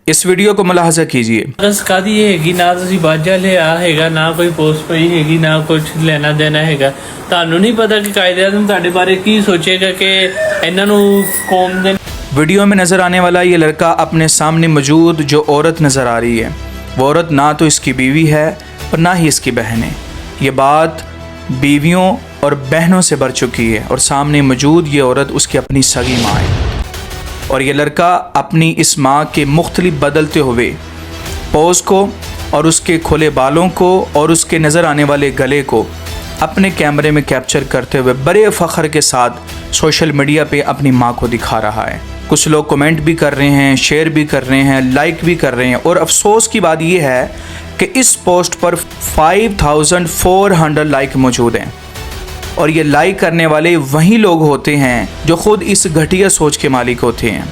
इस वीडियो को मुलाहजा कीजिए। कादी हैगी ना तुसी बाजा लिया हैगा ना कोई पोस्ट पई हैगी ना कुछ लेना देना हैगा। ਤੁਹਾਨੂੰ नहीं पता कि कायदे आज़म ਤੁਹਾਡੇ बारे की सोचेगा कि ਇਹਨਾਂ ਨੂੰ कौम ਦੇ। वीडियो में नज़र आने वाला ये लड़का अपने सामने मौजूद जो औरत नज़र आ रही है वो औरत ना तो इसकी बीवी है और ना ही इसकी बहन है। ये बात बीवियों और बहनों से बढ़ चुकी है और सामने मौजूद ये औरत उसकी अपनी सगी माँ है और ये लड़का अपनी इस माँ के मुख्तलिफ बदलते हुए पोज को और उसके खुले बालों को और उसके नज़र आने वाले गले को अपने कैमरे में कैप्चर करते हुए बड़े फ़ख्र के साथ सोशल मीडिया पे अपनी माँ को दिखा रहा है। कुछ लोग कमेंट भी कर रहे हैं, शेयर भी कर रहे हैं, लाइक भी कर रहे हैं और अफसोस की बात यह है कि इस पोस्ट पर 5400 लाइक मौजूद हैं और ये लाइक करने वाले वही लोग होते हैं जो ख़ुद इस घटिया सोच के मालिक होते हैं।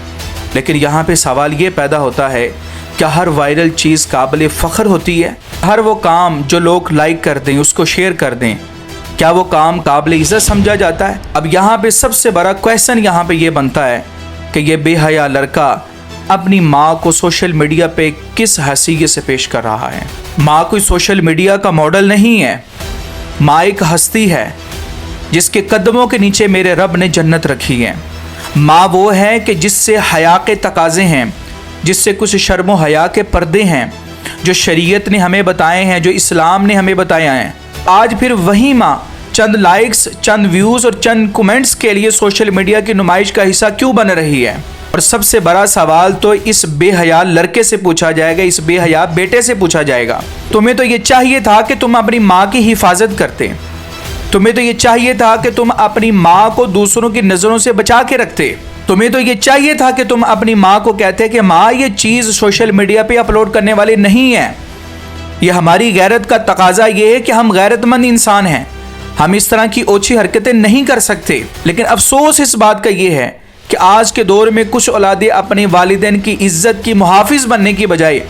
लेकिन यहाँ पे सवाल ये पैदा होता है, क्या हर वायरल चीज़ काबिल फ़ख्र होती है? हर वो काम जो लोग लाइक कर दें, उसको शेयर कर दें, क्या वो काम काबिल इज़्ज़त समझा जाता है? अब यहाँ पे सबसे बड़ा क्वेश्चन यहाँ पे ये बनता है कि ये बेहया लड़का अपनी माँ को सोशल मीडिया पे किस हैसियत से पेश कर रहा है। माँ कोई सोशल मीडिया का मॉडल नहीं है, माँ एक हस्ती है जिसके कदमों के नीचे मेरे रब ने जन्नत रखी है। माँ वो है कि जिससे हया के तकाज़े हैं, जिससे कुछ शर्म व हया के पर्दे हैं जो शरीयत ने हमें बताए हैं, जो इस्लाम ने हमें बताया है। आज फिर वही माँ चंद लाइक्स, चंद व्यूज़ और चंद कमेंट्स के लिए सोशल मीडिया की नुमाइश का हिस्सा क्यों बन रही है? और सबसे बड़ा सवाल तो इस बेहया लड़के से पूछा जाएगा, इस बेहया बेटे से पूछा जाएगा। तुम्हें तो ये चाहिए था कि तुम अपनी माँ की हिफाजत करते, तुम्हें तो ये चाहिए था कि तुम अपनी माँ को दूसरों की नज़रों से बचा के रखते, तुम्हें तो ये चाहिए था कि तुम अपनी माँ को कहते कि माँ ये चीज़ सोशल मीडिया पे अपलोड करने वाली नहीं है। ये हमारी गैरत का तकाजा ये है कि हम गैरतमंद इंसान हैं, हम इस तरह की ओछी हरकतें नहीं कर सकते। लेकिन अफसोस इस बात का ये है कि आज के दौर में कुछ औलादें अपने वालिदैन की इज्जत की मुहाफिज बनने की बजाय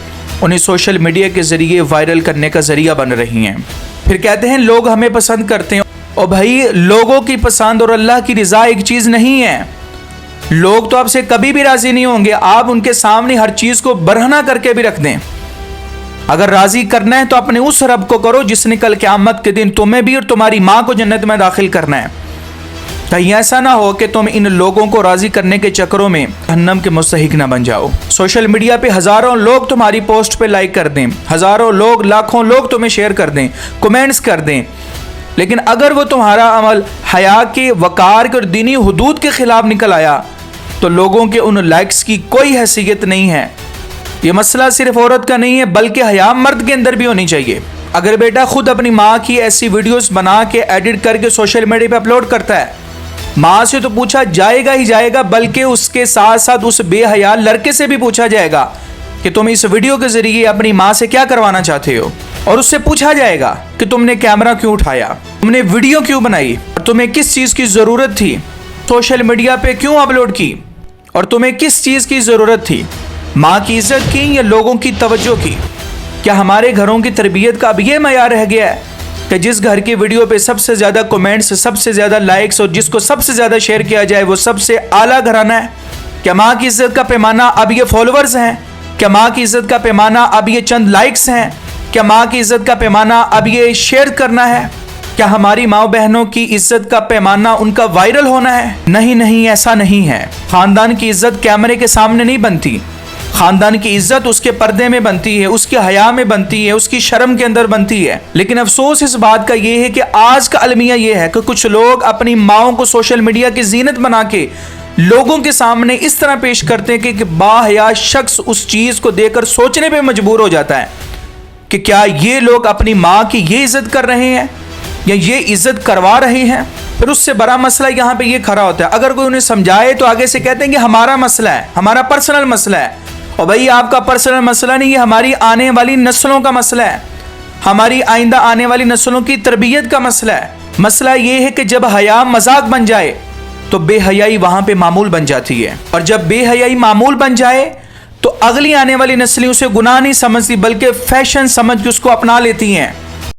उन्हें सोशल मीडिया के ज़रिए वायरल करने का ज़रिया बन रही हैं। फिर कहते हैं लोग हमें पसंद करते हैं। और भाई, लोगों की पसंद और अल्लाह की रज़ा एक चीज़ नहीं है। लोग तो आपसे कभी भी राज़ी नहीं होंगे, आप उनके सामने हर चीज़ को बरहना करके भी रख दें। अगर राज़ी करना है तो अपने उस रब को करो जिसने कल क़यामत के दिन तुम्हें भी और तुम्हारी माँ को जन्नत में दाखिल करना है। कहीं ऐसा ना हो कि तुम इन लोगों को राज़ी करने के चक्करों में जहन्नम के मुस्तहिक ना बन जाओ। सोशल मीडिया पे हज़ारों लोग तुम्हारी पोस्ट पे लाइक कर दें, हज़ारों लोग, लाखों लोग तुम्हें शेयर कर दें, कमेंट्स कर दें, लेकिन अगर वो तुम्हारा अमल हया के, वकार के और दीनी हुदूद के ख़िलाफ़ निकल आया तो लोगों के उन लाइक्स की कोई हैसियत नहीं है। ये मसला सिर्फ औरत का नहीं है बल्कि हया मर्द के अंदर भी होनी चाहिए। अगर बेटा खुद अपनी माँ की ऐसी वीडियोस बना के एडिट करके सोशल मीडिया पे अपलोड करता है, माँ से तो पूछा जाएगा ही जाएगा, बल्कि उसके साथ साथ उस बेहया लड़के से भी पूछा जाएगा कि तुम इस वीडियो के ज़रिए अपनी माँ से क्या करवाना चाहते हो। और उससे पूछा जाएगा कि तुमने कैमरा क्यों उठाया, तुमने वीडियो क्यों बनाई, और तुम्हें किस चीज़ की ज़रूरत थी, सोशल मीडिया पे क्यों अपलोड की, और तुम्हें किस चीज़ की ज़रूरत थी, माँ की इज़्ज़त की या लोगों की तवज्जो की? क्या हमारे घरों की तरबियत का अब ये मयार रह गया है कि जिस घर की वीडियो पे सबसे ज़्यादा कमेंट्स, सबसे ज़्यादा लाइक्स और जिसको सबसे ज़्यादा शेयर किया जाए वो सबसे आला घराना है? क्या माँ की इज़्ज़त का पैमाना अब ये फॉलोअर्स हैं? क्या माँ की इज़्ज़त का पैमाना अब ये चंद लाइक्स हैं? क्या माँ की इज़्ज़त का पैमाना अब ये शेयर करना है? क्या हमारी माँ बहनों की इज़्ज़त का पैमाना उनका वायरल होना है? नहीं नहीं, ऐसा नहीं है। ख़ानदान की इज़्ज़त कैमरे के सामने नहीं बनती, ख़ानदान की इज़्ज़त उसके पर्दे में बनती है, उसके हया में बनती है, उसकी शर्म के अंदर बनती है। लेकिन अफसोस इस बात का ये है कि आज का अलमिया ये है कि कुछ लोग अपनी माँओं को सोशल मीडिया की जीनत बना के लोगों के सामने इस तरह पेश करते हैं कि बाहया शख्स उस चीज़ को देखकर सोचने पर मजबूर हो जाता है कि क्या ये लोग अपनी माँ की ये इज़्ज़त कर रहे हैं या ये इज़्ज़त करवा रहे हैं। फिर उससे बड़ा मसला यहाँ पे ये खड़ा होता है, अगर कोई उन्हें समझाए तो आगे से कहते हैं कि हमारा मसला है, हमारा पर्सनल मसला है। और भाई, आपका पर्सनल मसला नहीं, ये हमारी आने वाली नस्लों का मसला है, हमारी आइंदा आने वाली नस्लों की तरबियत का मसला है। मसला ये है कि जब हया मजाक बन जाए तो बेहयाई वहाँ पे मामूल बन जाती है, और जब बेहयाई मामूल बन जाए तो अगली आने वाली नस्लें उसे गुनाह नहीं समझती बल्कि फैशन समझ के उसको अपना लेती हैं।